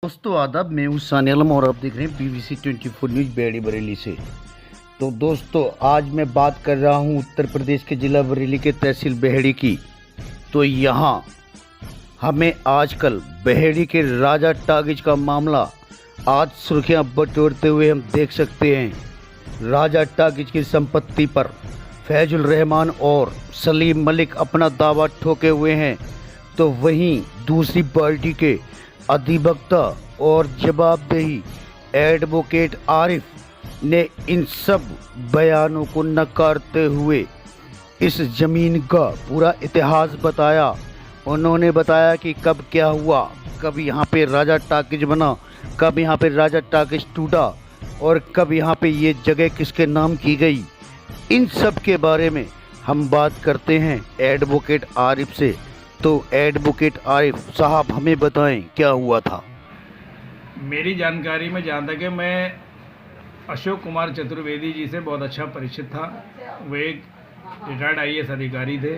दोस्तों आदाब, मैं हूँ सानी आलम और आप देख रहे हैं पीवीसी 24 न्यूज बेड़ी बरेली से। तो दोस्तों आज मैं बात कर रहा हूँ उत्तर प्रदेश के जिला बरेली के तहसील बेहड़ी की। तो यहाँ हमें आजकल बेहड़ी के राजा टागिज का मामला आज सुर्खियाँ बटोरते हुए हम देख सकते हैं। राजा टागिज की संपत्ति पर फैजुल रहमान और सलीम मलिक अपना दावा ठोके हुए हैं, तो वहीं दूसरी पार्टी के अधिवक्ता और जवाबदेही एडवोकेट आरिफ ने इन सब बयानों को नकारते हुए इस ज़मीन का पूरा इतिहास बताया। उन्होंने बताया कि कब क्या हुआ, कब यहाँ पे राजा टाकिज बना, कब यहाँ पे राजा टाकिज टूटा और कब यहाँ पे ये जगह किसके नाम की गई। इन सब के बारे में हम बात करते हैं एडवोकेट आरिफ से। तो एडवोकेट आरिफ साहब हमें बताएं क्या हुआ था। मेरी जानकारी में जहाँ तक है, मैं अशोक कुमार चतुर्वेदी जी से बहुत अच्छा परिचित था। वे एक रिटायर्ड आईएएस अधिकारी थे।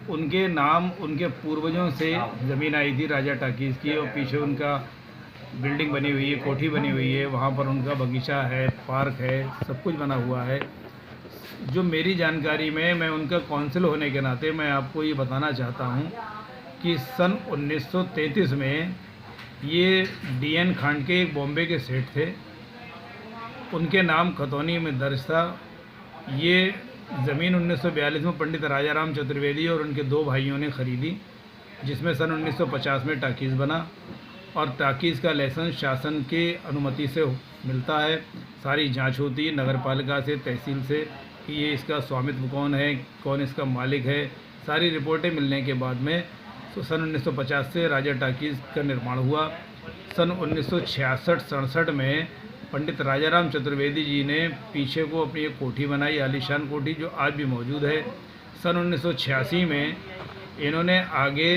उनके नाम उनके पूर्वजों से ज़मीन आई थी राजा टाकीज़ की, और पीछे उनका बिल्डिंग बनी हुई है, कोठी बनी हुई है, वहाँ पर उनका बगीचा है, पार्क है, सब कुछ बना हुआ है। जो मेरी जानकारी में, मैं उनका कौंसिल होने के नाते मैं आपको ये बताना चाहता हूँ कि सन 1933 में ये डीएन खांड के एक बॉम्बे के सेठ थे, उनके नाम खतौनी में दर्ज था। ये ज़मीन 1942 में पंडित राजाराम चतुर्वेदी और उनके दो भाइयों ने ख़रीदी, जिसमें सन 1950 में टाकीज़ बना। और टाकीज़ का लाइसेंस शासन के अनुमति से मिलता है। सारी जांच होती है नगर पालिका से, तहसील से, कि ये इसका स्वामित्व कौन है, कौन इसका मालिक है। सारी रिपोर्टें मिलने के बाद में तो सन 1950 से राजा टाकीज़ का निर्माण हुआ। सन 1966-67 में पंडित राजाराम चतुर्वेदी जी ने पीछे को अपनी एक कोठी बनाई, आलीशान कोठी, जो आज भी मौजूद है। सन 1986 में इन्होंने आगे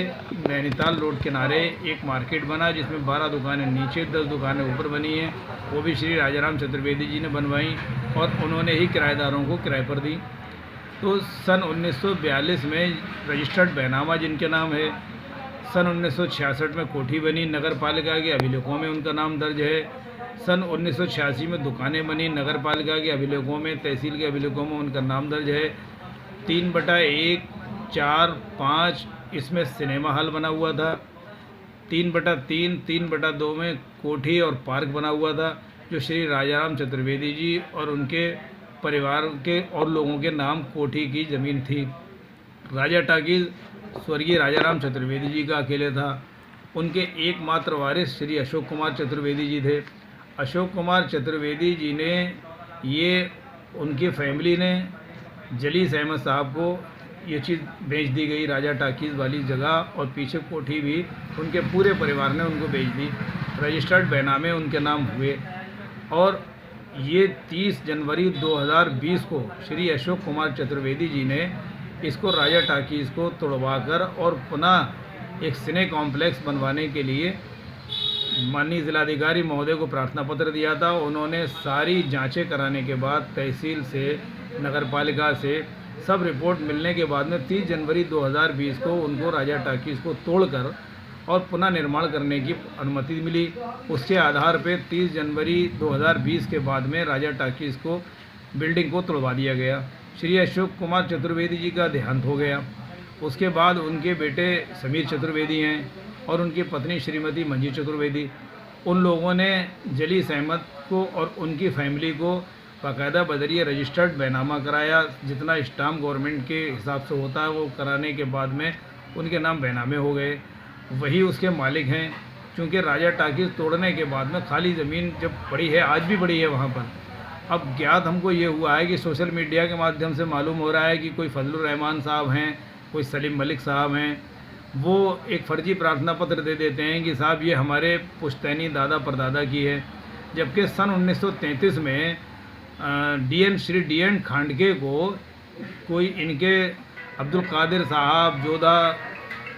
नैनीताल रोड किनारे एक मार्केट बना, जिसमें 12 दुकानें नीचे, 10 दुकानें ऊपर बनी हैं। वो भी श्री राजाराम चतुर्वेदी जी ने बनवाई और उन्होंने ही किराएदारों को किराए पर दी। तो सन 1942 में रजिस्टर्ड बैनामा जिनके नाम है। सन 1966 में कोठी बनी, नगर पालिका के अभिलेखों में उनका नाम दर्ज है। सन 1986 में दुकानें बनी, नगर पालिका के अभिलेखों में, तहसील के अभिलेखों में उनका नाम दर्ज है। 3/1, 4, 5 इसमें सिनेमा हॉल बना हुआ था। 3/3, 3/2 में कोठी और पार्क बना हुआ था, जो श्री राजाराम चतुर्वेदी जी और उनके परिवार के और लोगों के नाम कोठी की ज़मीन थी। राजा टाकीज़ स्वर्गीय राजाराम चतुर्वेदी जी का अकेले था। उनके एकमात्र वारिस श्री अशोक कुमार चतुर्वेदी जी थे। अशोक कुमार चतुर्वेदी जी ने, ये उनकी फैमिली ने जलीस अहमद साहब को ये चीज़ बेच दी गई, राजा टाकीज़ वाली जगह, और पीछे कोठी भी उनके पूरे परिवार ने उनको बेच दी। रजिस्टर्ड बैनामे उनके नाम हुए। और ये 30 जनवरी 2020 को श्री अशोक कुमार चतुर्वेदी जी ने इसको राजा टाकीज़ को तोड़वाकर और पुनः एक सिने कॉम्प्लेक्स बनवाने के लिए माननीय जिलाधिकारी महोदय को प्रार्थना पत्र दिया था। उन्होंने सारी जांचें कराने के बाद तहसील से, नगर पालिका से सब रिपोर्ट मिलने के बाद में 30 जनवरी 2020 को उनको राजा टाकीज़ को तोड़कर और पुनः निर्माण करने की अनुमति मिली। उसके आधार पे 30 जनवरी 2020 के बाद में राजा टाकीज़ को बिल्डिंग को तोड़वा दिया गया। श्री अशोक कुमार चतुर्वेदी जी का देहांत हो गया। उसके बाद उनके बेटे समीर चतुर्वेदी हैं और उनकी पत्नी श्रीमती मंजी चतुर्वेदी। उन लोगों ने जलीस अहमद को और उनकी फैमिली को बाकायदा बदरिया रजिस्टर्ड बैनामा कराया, जितना स्टाम्प गवर्नमेंट के हिसाब से होता है वो कराने के बाद में उनके नाम बैनामे हो गए। वही उसके मालिक हैं। क्योंकि राजा टाकीज़ तोड़ने के बाद में खाली ज़मीन जब पड़ी है, आज भी पड़ी है वहाँ पर। अब ज्ञात हमको ये हुआ है कि सोशल मीडिया के माध्यम से मालूम हो रहा है कि कोई फजलुर रहमान साहब हैं, कोई सलीम मलिक साहब हैं, वो एक फ़र्जी प्रार्थना पत्र दे देते हैं कि साहब ये हमारे पुश्तैनी दादा परदादा की है। जबकि सन 1933 में श्री डीएन खांडके को कोई इनके अब्दुल कादिर साहब, जोधा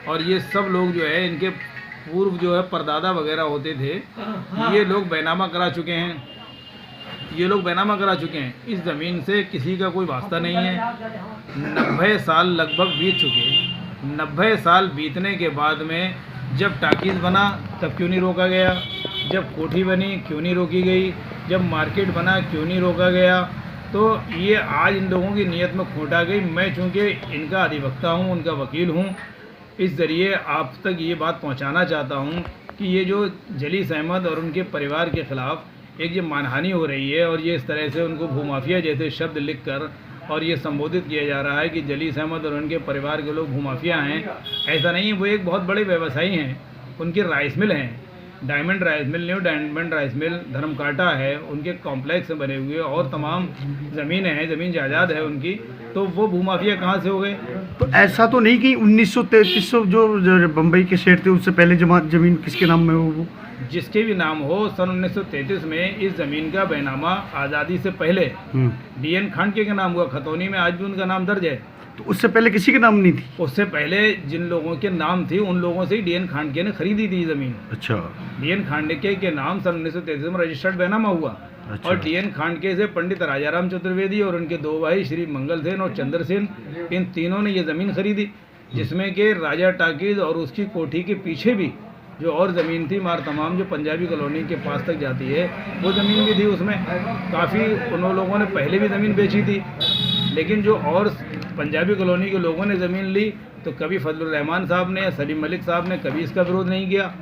और ये सब लोग जो है, इनके पूर्व जो है परदादा वगैरह होते थे, ये लोग बैनामा करा चुके हैं। इस ज़मीन से किसी का कोई वास्ता नहीं है। 90 साल लगभग बीत चुके। 90 साल बीतने के बाद में जब टाकीज बना तब क्यों नहीं रोका गया, जब कोठी बनी क्यों नहीं रोकी गई, जब मार्केट बना क्यों नहीं रोका गया। तो ये आज इन लोगों की नीयत में खोट आ गई। मैं चूँकि इनका अधिवक्ता हूँ, उनका वकील हूँ, इस ज़रिए आप तक ये बात पहुँचाना चाहता हूँ कि ये जो जलीस अहमद और उनके परिवार के ख़िलाफ़ एक ये मानहानि हो रही है और ये इस तरह से उनको भूमाफिया जैसे शब्द लिखकर और ये संबोधित किया जा रहा है कि जलीस अहमद और उनके परिवार के लोग भूमाफिया हैं। ऐसा नहीं है, वो एक बहुत बड़े व्यवसायी हैं, उनकी राइस मिल हैं, diamond rice mill, new diamond rice mill, धर्मकांटा है, उनके कॉम्प्लेक्स बने हुए और तमाम ज़मीनें हैं, ज़मीन जायदाद है उनकी। तो वो भूमाफिया कहाँ से हो गए? तो ऐसा तो नहीं कि 1933 जो बम्बई के शेर थे उससे पहले जमीन किसके नाम में हो वो? जिसके भी नाम हो, सन 1933 में इस ज़मीन का बैनामा आज़ादी से पहले डीएन खांडके के नाम हुआ। खतौनी में आज भी उनका नाम दर्ज है। तो उससे पहले किसी के नाम नहीं थी? उससे पहले जिन लोगों के नाम थी उन लोगों से ही डीएन खांडके ने खरीदी थी ज़मीन। अच्छा। डीएन खांडके के नाम सन 1933 में रजिस्टर्ड बैनामा हुआ। अच्छा। और डीएन खांडके से पंडित राजाराम चतुर्वेदी और उनके दो भाई श्री मंगल सेन और चंद्र सेन, इन तीनों ने ये ज़मीन खरीदी, जिसमें कि राजा टाकीज और उसकी कोठी के पीछे भी जो और ज़मीन थी मार तमाम जो पंजाबी कॉलोनी के पास तक जाती है वो ज़मीन भी थी। उसमें काफ़ी उन लोगों ने पहले भी ज़मीन बेची थी, लेकिन जो और पंजाबी कॉलोनी के लोगों ने ज़मीन ली तो कभी फजलुर रहमान साहब ने या सलीम मलिक साहब ने कभी इसका विरोध नहीं किया।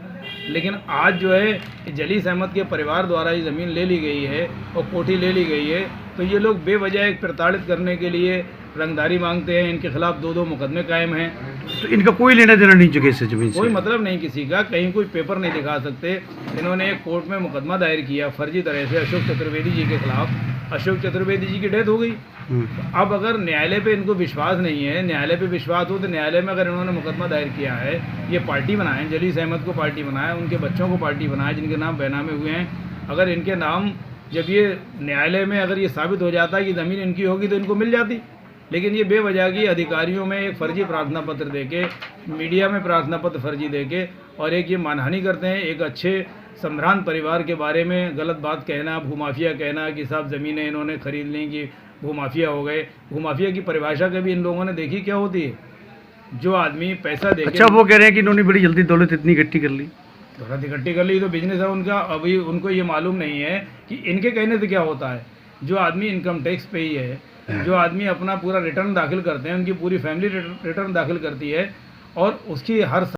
लेकिन आज जो है जलीस अहमद के परिवार द्वारा ये ज़मीन ले ली गई है और कोठी ले ली गई है, तो ये लोग बेवजह एक प्रताड़ित करने के लिए रंगदारी मांगते हैं। इनके खिलाफ 2 मुकदमे कायम हैं। तो इनका कोई लेना देना नहीं जगह से, जमीन से कोई मतलब नहीं किसी का, कहीं कोई पेपर नहीं दिखा सकते। इन्होंने एक कोर्ट में मुकदमा दायर किया फर्जी तरह से अशोक चतुर्वेदी जी के खिलाफ। अशोक चतुर्वेदी जी की डेथ हो गई। अब अगर न्यायालय पे इनको विश्वास नहीं है, न्यायालय पे विश्वास हो तो न्यायालय में अगर इन्होंने मुकदमा दायर किया है, ये पार्टी बनाए, जलीस अहमद को पार्टी बनाए, उनके बच्चों को पार्टी बनाए जिनके नाम बैनामे हुए हैं, अगर इनके नाम जब ये न्यायालय में अगर ये साबित हो जाता है कि ज़मीन इनकी होगी तो इनको मिल जाती। लेकिन ये बेवजह की अधिकारियों में एक फर्जी प्रार्थना पत्र देके, मीडिया में प्रार्थना पत्र फर्जी देके और एक ये मानहानि करते हैं। एक अच्छे सम्भ्रांत परिवार के बारे में गलत बात कहना, भूमाफिया कहना कि साहब ज़मीनें इन्होंने खरीद ली कि भूमाफिया हो गए। भूमाफिया की परिभाषा कभी इन लोगों ने देखी क्या होती है? जो आदमी पैसा दे, अच्छा वो कह रहे हैं कि इन्होंने बड़ी जल्दी दौलत इतनी इकट्ठी कर ली। दौलत इकट्ठी कर ली तो बिजनेस है उनका। अभी उनको ये मालूम नहीं है कि इनके कहने से क्या होता है। जो आदमी इनकम टैक्स पे ही है, जो आदमी अपना पूरा रिटर्न दाखिल करते हैं, उनकी पूरी फैमिली रिटर्न दाखिल करती है और उसकी हर